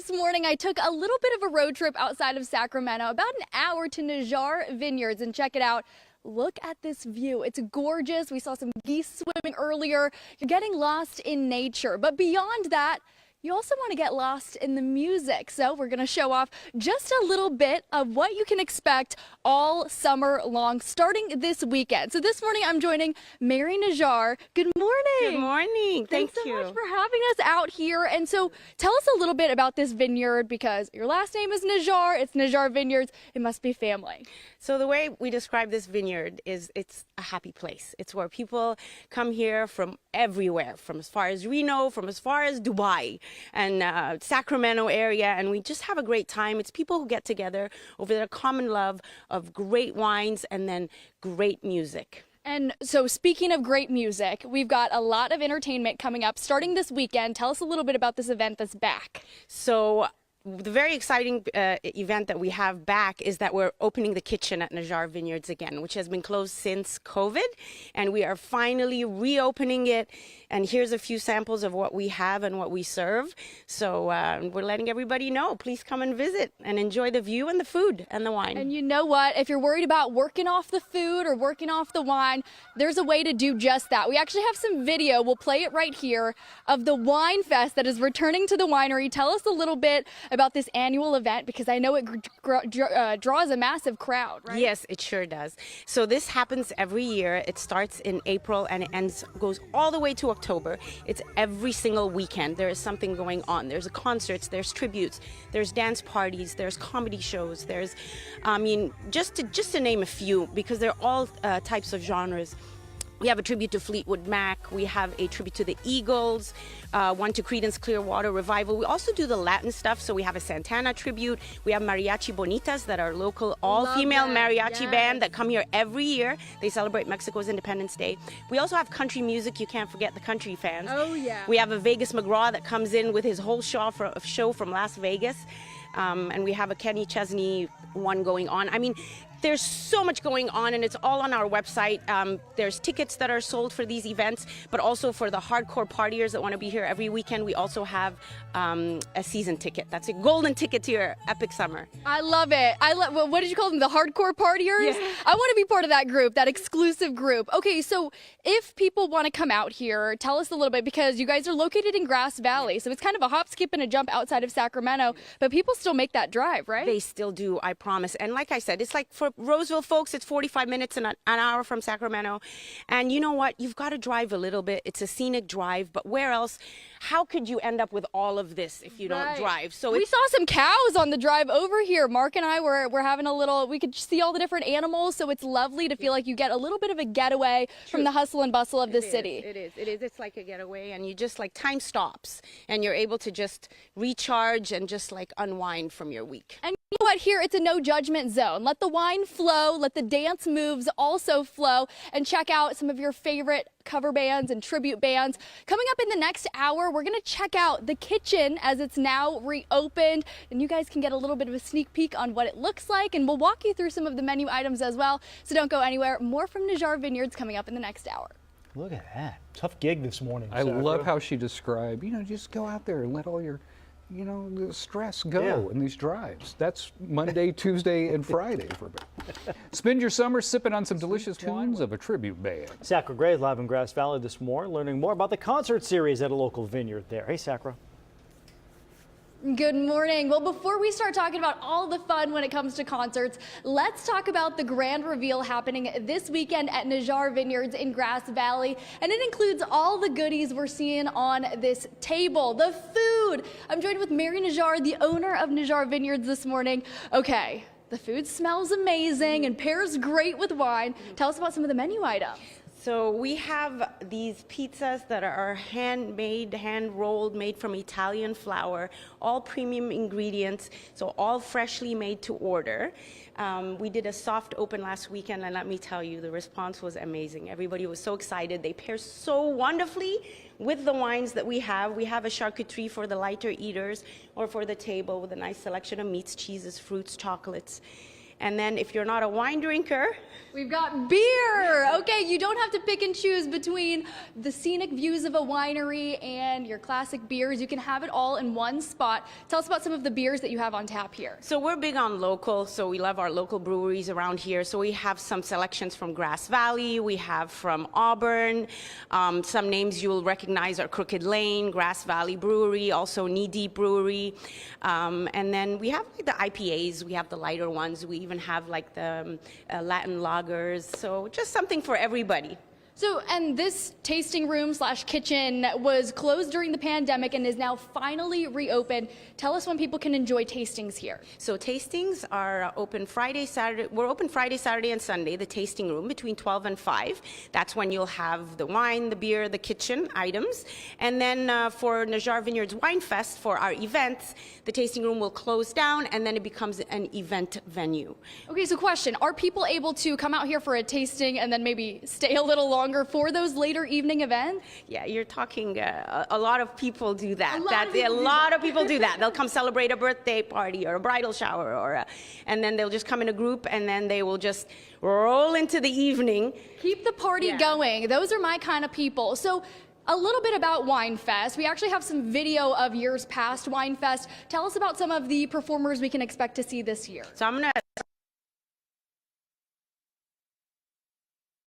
this morning, I took a little bit of a road trip outside of Sacramento, about an hour to Naggiar Vineyards, and check it out. Look at this view. It's gorgeous. We saw some geese swimming earlier. You're getting lost in nature. But beyond that, you also want to get lost in the music. So we're going to show off just a little bit of what you can expect all summer long, starting this weekend. So this morning, I'm joining Mary Naggiar. Good morning. Good morning. Thanks so much for having us out here. And so tell us a little bit about this vineyard, because your last name is Naggiar. It's Naggiar Vineyards. It must be family. So the way we describe this vineyard is it's a happy place. It's where people come here from everywhere, from as far as Reno, from as far as Dubai and Sacramento area, and we just have a great time. It's people who get together over their common love of great wines and then great music. And so speaking of great music, we've got a lot of entertainment coming up starting this weekend. Tell us a little bit about this event that's back. So the very exciting event that we have back is that we're opening the kitchen at Naggiar Vineyards again, which has been closed since COVID, and we are finally reopening it. And here's a few samples of what we have and what we serve. So we're letting everybody know. Please come and visit and enjoy the view and the food and the wine. And you know what? If you're worried about working off the food or working off the wine, there's a way to do just that. We actually have some video. We'll play it right here of the Wine Fest that is returning to the winery. Tell us a little bit about this annual event, because I know it draws a massive crowd, right? Yes, it sure does. So this happens every year. It starts in April and it goes all the way to October. It's every single weekend. There is something going on. There's concerts, there's tributes, there's dance parties, there's comedy shows. There's, I mean, just to name a few, because they're all types of genres. We have a tribute to Fleetwood Mac. We have a tribute to the Eagles, one to Creedence Clearwater Revival. We also do the Latin stuff, so we have a Santana tribute. We have Mariachi Bonitas, that are local all-female mariachi band that come here every year. They celebrate Mexico's Independence Day. We also have country music. You can't forget the country fans. Oh, yeah. We have a Vegas McGraw that comes in with his whole show from Las Vegas. And we have a Kenny Chesney one going on. I mean, there's so much going on, and it's all on our website. There's tickets that are sold for these events, but also for the hardcore partiers that want to be here every weekend, we also have a season ticket. That's a golden ticket to your epic summer. I love it. What did you call them? The hardcore partiers? Yeah. I want to be part of that group, that exclusive group. Okay, so if people want to come out here, tell us a little bit, because you guys are located in Grass Valley, so it's kind of a hop, skip, and a jump outside of Sacramento, but people still make that drive, right? They still do, I promise. And like I said, it's like for Roseville folks, it's 45 minutes and an hour from Sacramento. And you know what? You've got to drive a little bit. It's a scenic drive, but where else? How could you end up with all of this if you don't drive? So we saw some cows on the drive over here. Mark and I were having a little, we could see all the different animals, so it's lovely to feel like you get a little bit of a getaway from the hustle and bustle of this city. It is. It's like a getaway, and you just like time stops, and you're able to just recharge and just like unwind from your week. And you know what? Here, it's a no judgment zone. Let the wine flow, let the dance moves also flow, and check out some of your favorite cover bands and tribute bands. Coming up in the next hour, we're going to check out the kitchen as it's now reopened, and you guys can get a little bit of a sneak peek on what it looks like, and we'll walk you through some of the menu items as well. So don't go anywhere. More from Naggiar Vineyards coming up in the next hour. Look at that. Tough gig this morning. I love how she described, just go out there and let all your the stress go in these drives. That's Monday, Tuesday, and Friday for me. Spend your summer sipping on some delicious tunes of a tribute band. Sakura Gray is live in Grass Valley this morning, learning more about the concert series at a local vineyard there. Hey, Sakura. Good morning. Well, before we start talking about all the fun when it comes to concerts, let's talk about the grand reveal happening this weekend at Naggiar Vineyards in Grass Valley. And it includes all the goodies we're seeing on this table. The food. I'm joined with Mary Naggiar, the owner of Naggiar Vineyards this morning. Okay, the food smells amazing and pairs great with wine. Tell us about some of the menu items. So we have these pizzas that are handmade, hand-rolled, made from Italian flour, all premium ingredients, so all freshly made to order. We did a soft open last weekend, and let me tell you, the response was amazing. Everybody was so excited. They pair so wonderfully with the wines that we have. We have a charcuterie for the lighter eaters or for the table with a nice selection of meats, cheeses, fruits, chocolates. And then if you're not a wine drinker, we've got beer. Okay, you don't have to pick and choose between the scenic views of a winery and your classic beers. You can have it all in one spot. Tell us about some of the beers that you have on tap here. so we're big on local, so we love our local breweries around here. So we have some selections from Grass Valley, we have from Auburn. Some names you will recognize are Crooked Lane, Grass Valley Brewery, also Knee Deep Brewery. And then we have like the IPAs, we have the lighter ones, we even have like the Latin lagers, so just something for everybody. So, and this tasting room / kitchen was closed during the pandemic and is now finally reopened. Tell us when people can enjoy tastings here. So tastings are open Friday, Saturday. We're open Friday, Saturday, and Sunday, the tasting room between 12 and 5. That's when you'll have the wine, the beer, the kitchen items. And then for Naggiar Vineyards Winefest, for our events, the tasting room will close down and then it becomes an event venue. Okay, so question, are people able to come out here for a tasting and then maybe stay a little longer for those later evening events? Yeah, you're talking, a lot of people do that. A lot of people do that. They'll come celebrate a birthday party or a bridal shower, and then they'll just come in a group and then they will just roll into the evening. Keep the party going. Those are my kind of people. So a little bit about Winefest. We actually have some video of years past Winefest. Tell us about some of the performers we can expect to see this year. So I'm going to